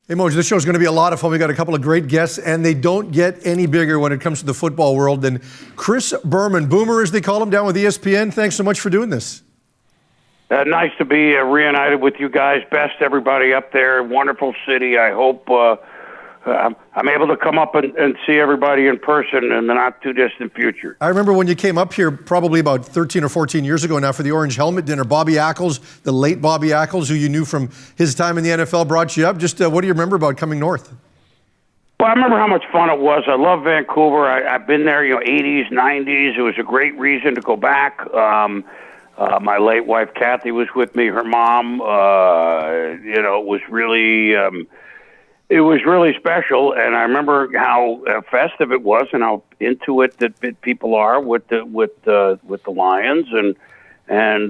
Hey, Moj, this show's going to be a lot of fun. We got a couple of great guests, and they don't get any bigger when it comes to the football world than Chris Berman, Boomer as they call him, down with ESPN. Thanks so much for doing this. Nice to be reunited with you guys. Best everybody up there. Wonderful city. I hope I'm able to come up and see everybody in person in the not-too-distant future. I remember when you came up here probably about 13 or 14 years ago now for the Orange Helmet Dinner. Bobby Ackles, the late Bobby Ackles, who you knew from his time in the NFL, brought you up. Just what do you remember about coming north? Well, I remember how much fun it was. I love Vancouver. I've been there, 80s, 90s. It was a great reason to go back. My late wife, Kathy, was with me. Her mom, it was really special, and I remember how festive it was and how into it that people are with the Lions, and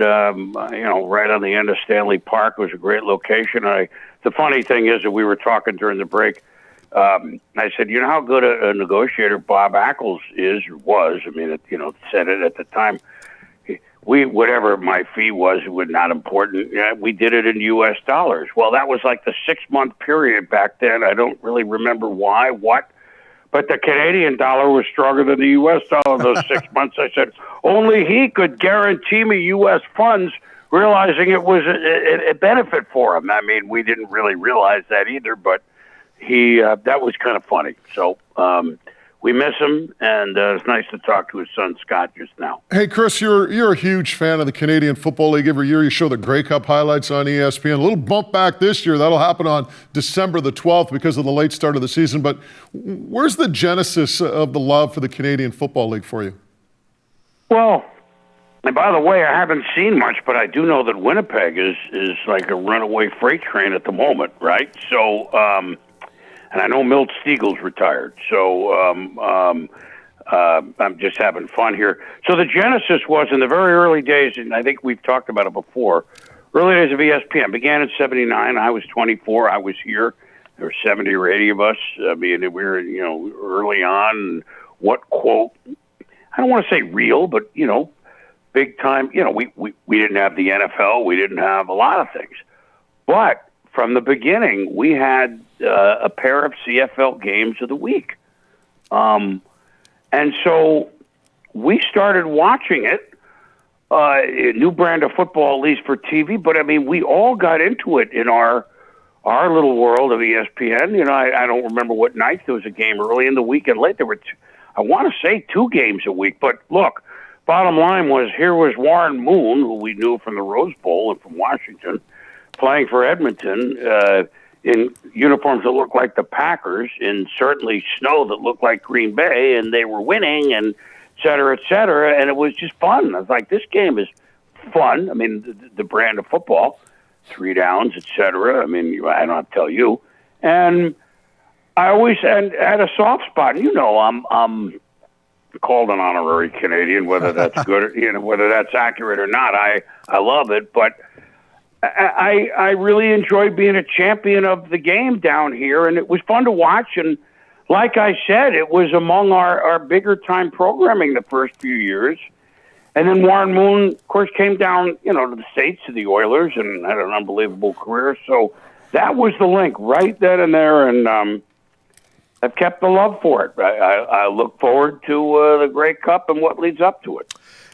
right on the end of Stanley Park was a great location. The funny thing is that we were talking during the break. I said, you know how good a negotiator Bob Ackles was. I mean, said it at the time. Whatever my fee was not important. Yeah, we did it in U.S. dollars. Well, that was like the 6-month period back then. I don't really remember what, but the Canadian dollar was stronger than the U.S. dollar those 6 months. I said, only he could guarantee me U.S. funds, realizing it was a benefit for him. I mean, we didn't really realize that either, but that was kind of funny. So, we miss him, and it's nice to talk to his son, Scott, just now. Hey, Chris, you're a huge fan of the Canadian Football League. Every year you show the Grey Cup highlights on ESPN. A little bump back this year. That'll happen on December the 12th because of the late start of the season. But where's the genesis of the love for the Canadian Football League for you? Well, and by the way, I haven't seen much, but I do know that Winnipeg is like a runaway freight train at the moment, right? So, and I know Milt Stiegel's retired, so I'm just having fun here. So the genesis was in the very early days, and I think we've talked about it before, early days of ESPN. Began in 79. I was 24. I was here. There were 70 or 80 of us. I mean, we were, early on. What quote? I don't want to say real, but, big time. We didn't have the NFL. We didn't have a lot of things. But from the beginning, we had a pair of CFL games of the week. And so we started watching it, a new brand of football, at least for TV. But, I mean, we all got into it in our little world of ESPN. I don't remember what night. There was a game early in the week and late. There were, I want to say, 2 games a week. But, look, bottom line was here was Warren Moon, who we knew from the Rose Bowl and from Washington, playing for Edmonton in uniforms that looked like the Packers, in certainly snow that looked like Green Bay, and they were winning, and et cetera, and it was just fun. I was like, this game is fun. I mean, the brand of football, 3 downs, et cetera. I mean, I don't have to tell you. And I always had a soft spot. I'm called an honorary Canadian, whether that's good, whether that's accurate or not. I love it, but I really enjoyed being a champion of the game down here, and it was fun to watch. And like I said, it was among our bigger time programming the first few years. And then Warren Moon, of course, came down, to the States, to the Oilers, and had an unbelievable career. So that was the link right then and there, and I've kept the love for it. I look forward to the Grey Cup and what leads up to it.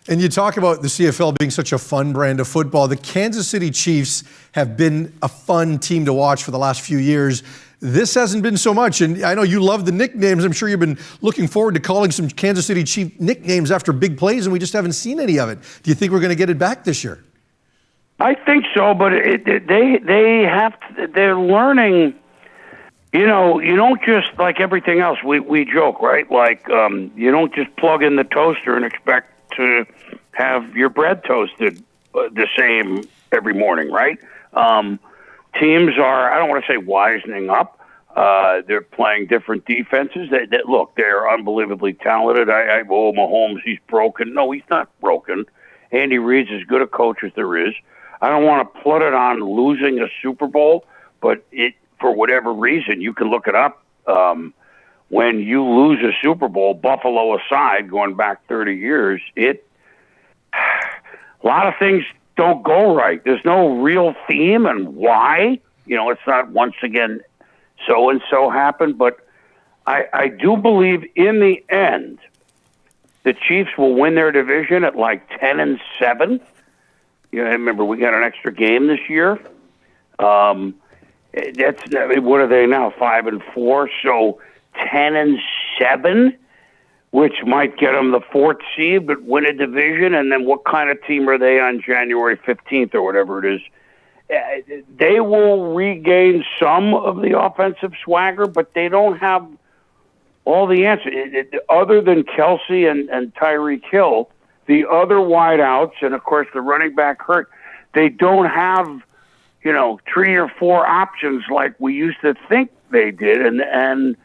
And you talk about the CFL being such a fun brand of football. The Kansas City Chiefs have been a fun team to watch for the last few years. This hasn't been so much. And I know you love the nicknames. I'm sure you've been looking forward to calling some Kansas City Chief nicknames after big plays, and we just haven't seen any of it. Do you think we're going to get it back this year? I think so, but they're learning. You don't just, like everything else, we joke, right? Like, you don't just plug in the toaster and expect to have your bread toasted the same every morning, right? Teams are, I don't want to say wisening up. They're playing different defenses. Look, they're unbelievably talented. Mahomes, he's broken. No, he's not broken. Andy Reid's as good a coach as there is. I don't want to put it on losing a Super Bowl, but for whatever reason, you can look it up. When you lose a Super Bowl, Buffalo aside, going back 30 years, a lot of things don't go right. There's no real theme and why. It's not, once again, so-and-so happened, but I do believe in the end the Chiefs will win their division at like 10-7. You know, remember, we got an extra game this year. That's what are they now? 5-4. So 10-7, which might get them the fourth seed, but win a division. And then what kind of team are they on January 15th or whatever it is? They will regain some of the offensive swagger, but they don't have all the answers. Other than Kelsey and Tyreek Hill, the other wideouts, and of course the running back hurt, they don't have, 3 or 4 options like we used to think they did, and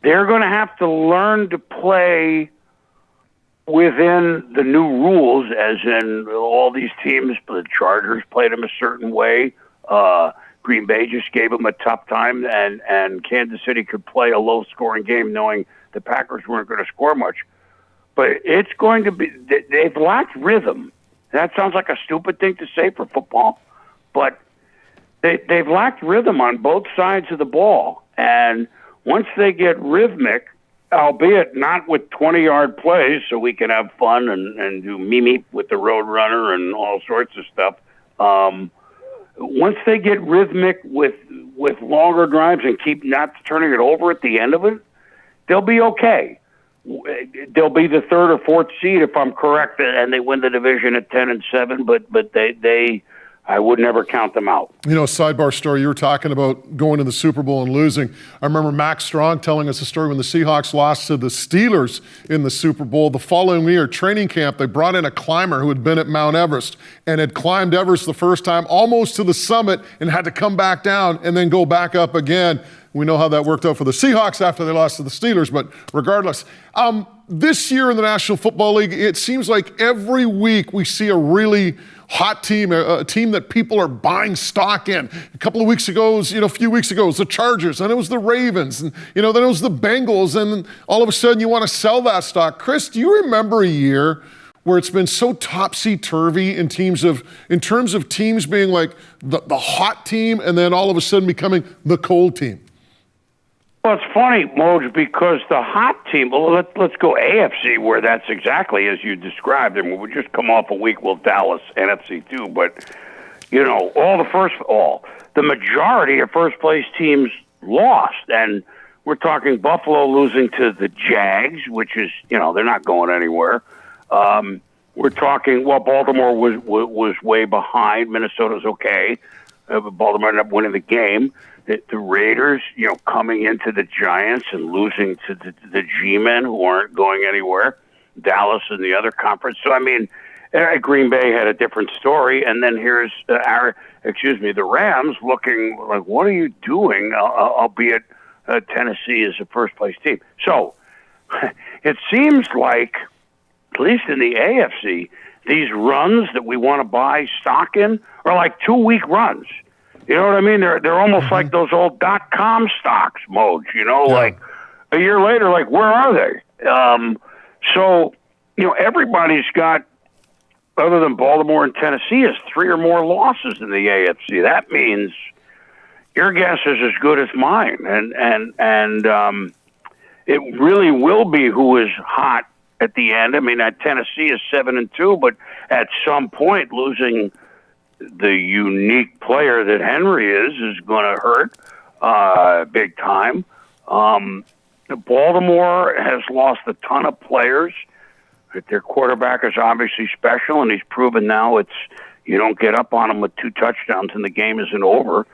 they're going to have to learn to play within the new rules, as in all these teams. The Chargers played them a certain way. Green Bay just gave them a tough time, and Kansas City could play a low-scoring game knowing the Packers weren't going to score much. But it's going to be – they've lacked rhythm. That sounds like a stupid thing to say for football, but they've lacked rhythm on both sides of the ball. And once they get rhythmic, albeit not with 20-yard plays so we can have fun and do meme with the road runner and all sorts of stuff, once they get rhythmic with longer drives and keep not turning it over at the end of it, they'll be okay. They'll be the third or fourth seed if I'm correct, and they win the division at 10-7. But they I would never count them out. Sidebar story, you were talking about going to the Super Bowl and losing. I remember Max Strong telling us a story when the Seahawks lost to the Steelers in the Super Bowl. The following year, training camp, they brought in a climber who had been at Mount Everest and had climbed Everest the first time, almost to the summit, and had to come back down and then go back up again. We know how that worked out for the Seahawks after they lost to the Steelers, but regardless. This year in the National Football League, it seems like every week we see a really hot team, a team that people are buying stock in. A few weeks ago, it was the Chargers, and it was the Ravens, and then it was the Bengals, and all of a sudden you want to sell that stock. Chris, do you remember a year where it's been so topsy-turvy in terms of teams being like the hot team and then all of a sudden becoming the cold team? Well, it's funny, Moj, because the hot team, let's go AFC, where that's exactly as you described. And we just come off a week with Dallas, NFC too. But, the majority of first-place teams lost. And we're talking Buffalo losing to the Jags, which is, they're not going anywhere. We're talking, Baltimore was way behind. Minnesota's okay. Baltimore ended up winning the game. The Raiders, coming into the Giants and losing to the G-men who aren't going anywhere. Dallas in the other conference. So, Green Bay had a different story. And then here's the Rams looking like, what are you doing? Albeit Tennessee is a first-place team. So it seems like, at least in the AFC, these runs that we want to buy stock in are like 2-week runs. You know what I mean? They're almost like those old .com stocks, Moj. Like a year later, like where are they? Everybody's got, other than Baltimore and Tennessee, has 3 or more losses in the AFC. That means your guess is as good as mine, and it really will be who is hot at the end. That Tennessee is 7-2, but at some point losing the unique player that Henry is going to hurt big time. Baltimore has lost a ton of players. Their quarterback is obviously special, and he's proven now you don't get up on him with 2 touchdowns and the game isn't over.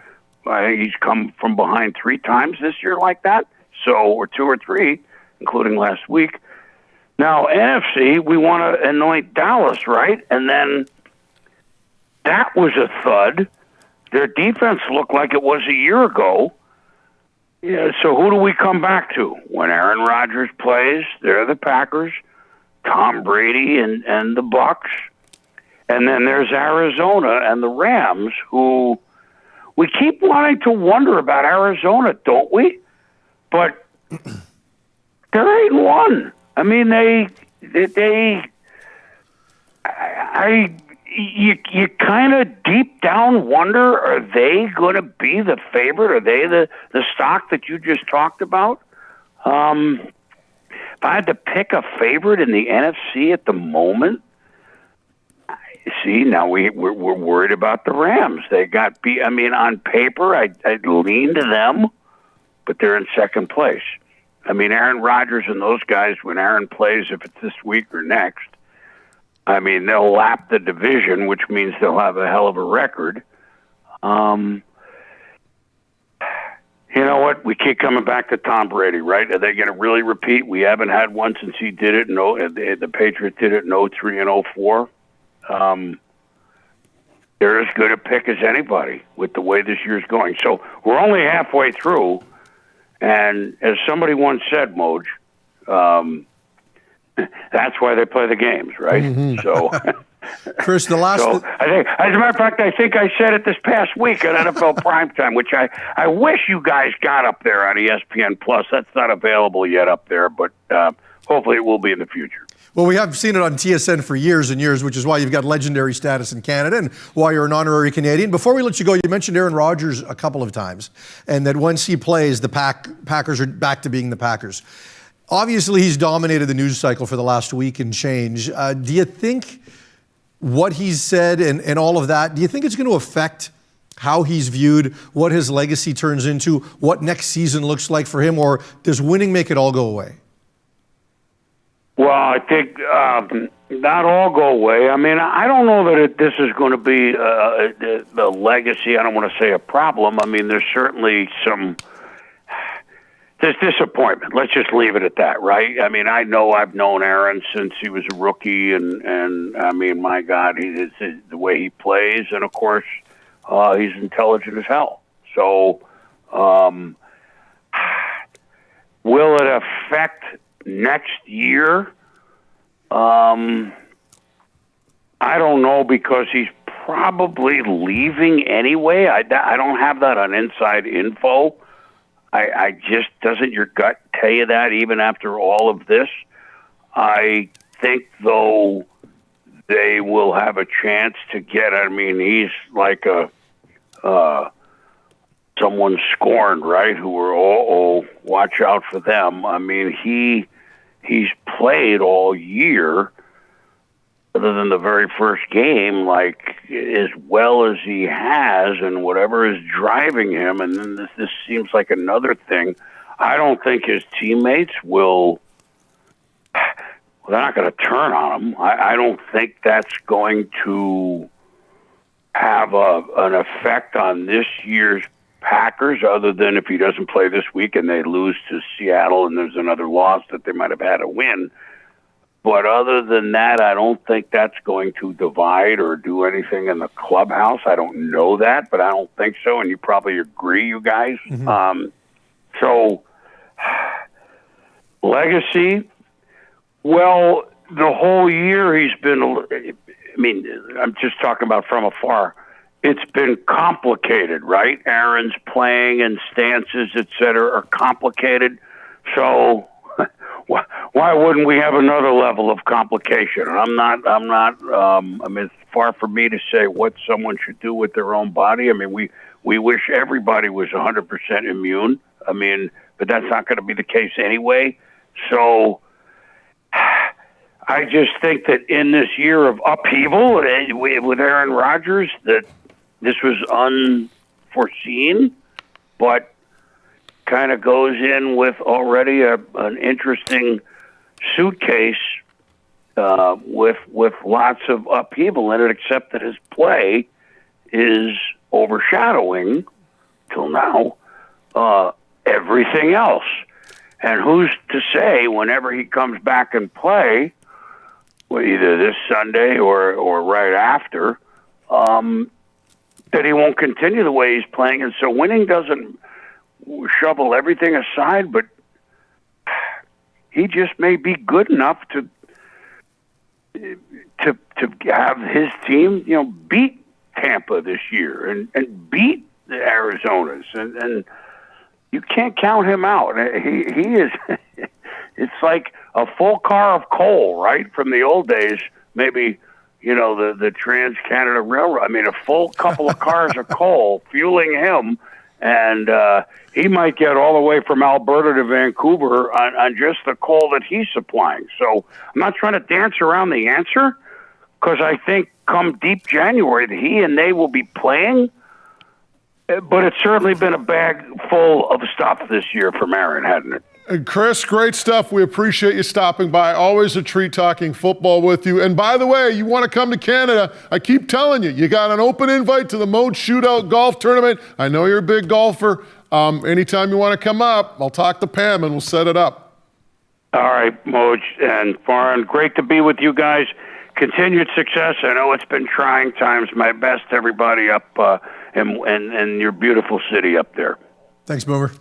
He's come from behind 3 times this year like that, or 2 or 3, including last week. Now, NFC, we want to anoint Dallas, right? And then that was a thud. Their defense looked like it was a year ago. Yeah, so who do we come back to? When Aaron Rodgers plays, they're the Packers, Tom Brady and the Bucks. And then there's Arizona and the Rams, who we keep wanting to wonder about Arizona, don't we? But they're 8-1. you kind of deep down wonder, are they going to be the favorite? Are they the stock that you just talked about? If I had to pick a favorite in the NFC at the moment, see, now we're worried about the Rams. They got beat. I mean, on paper, I'd lean to them, but they're in second place. I mean, Aaron Rodgers and those guys, when Aaron plays, if it's this week or next, I mean, they'll lap the division, which means they'll have a hell of a record. You know what? We keep coming back to Tom Brady, right? Are they going to really repeat? We haven't had one since he did it. No, the Patriots did it in 03 and 04. They're as good a pick as anybody with the way this year's going. So we're only halfway through, and as somebody once said, Moj, that's why they play the games, right? Mm-hmm. So, Chris, the last. So I think, as a matter of fact, I think I said it this past week on NFL Primetime, which I wish you guys got up there on ESPN Plus. That's not available yet up there, but hopefully it will be in the future. Well, we have seen it on TSN for years and years, which is why you've got legendary status in Canada and why you're an honorary Canadian. Before we let you go, you mentioned Aaron Rodgers a couple of times, and that once he plays, the Packers are back to being the Packers. Obviously, he's dominated the news cycle for the last week and change. Do you think what he's said and all of that, do you think it's going to affect how he's viewed, what his legacy turns into, what next season looks like for him, or does winning make it all go away? Well, I think not all go away. I mean, I don't know that this is going to be the legacy. I don't want to say a problem. I mean, there's certainly there's disappointment. Let's just leave it at that, right? I mean, I've known Aaron since he was a rookie, and I mean, my God, the way he plays, and of course, he's intelligent as hell. So, will it affect next year? I don't know, because he's probably leaving anyway. I don't have that on inside info. I just, doesn't your gut tell you that even after all of this? I think, though, they will have a chance to get, I mean, he's like someone scorned, right? Who were, watch out for them. I mean, he's played all year, other than the very first game, like as well as he has, and whatever is driving him. And then this seems like another thing. I don't think his teammates will. They're not going to turn on him. I don't think that's going to have an effect on this year's Packers, other than if he doesn't play this week and they lose to Seattle and there's another loss that they might have had a win. But other than that, I don't think that's going to divide or do anything in the clubhouse. I don't know that, but I don't think so. And you probably agree, you guys. Mm-hmm. So, legacy, well, the whole year he's been, I mean, I'm just talking about from afar. It's been complicated, right? Aaron's playing and stances, et cetera, are complicated. So why wouldn't we have another level of complication? I mean, it's far from me to say what someone should do with their own body. I mean, we wish everybody was 100% immune. I mean, but that's not going to be the case anyway. So I just think that in this year of upheaval with Aaron Rodgers, that this was unforeseen, but kind of goes in with already an interesting suitcase with lots of upheaval in it, except that his play is overshadowing, till now, everything else. And who's to say whenever he comes back and play, well, either this Sunday or right after, that he won't continue the way he's playing. And so winning doesn't shovel everything aside, but he just may be good enough to have his team, beat Tampa this year and beat the Arizonas, and you can't count him out. He is. It's like a full car of coal, right, from the old days, maybe the Trans-Canada Railroad. I mean, a full couple of cars of coal fueling him, and he might get all the way from Alberta to Vancouver on just the coal that he's supplying. So I'm not trying to dance around the answer, because I think come deep January, he and they will be playing. But it's certainly been a bag full of stuff this year for Marin, hasn't it? And Chris, great stuff. We appreciate you stopping by. Always a treat talking football with you. And by the way, you want to come to Canada, I keep telling you, you got an open invite to the Moj Shootout Golf Tournament. I know you're a big golfer. Anytime you want to come up, I'll talk to Pam and we'll set it up. All right, Moj and Farhan, great to be with you guys. Continued success. I know it's been trying times. My best to everybody up in your beautiful city up there. Thanks, Boomer.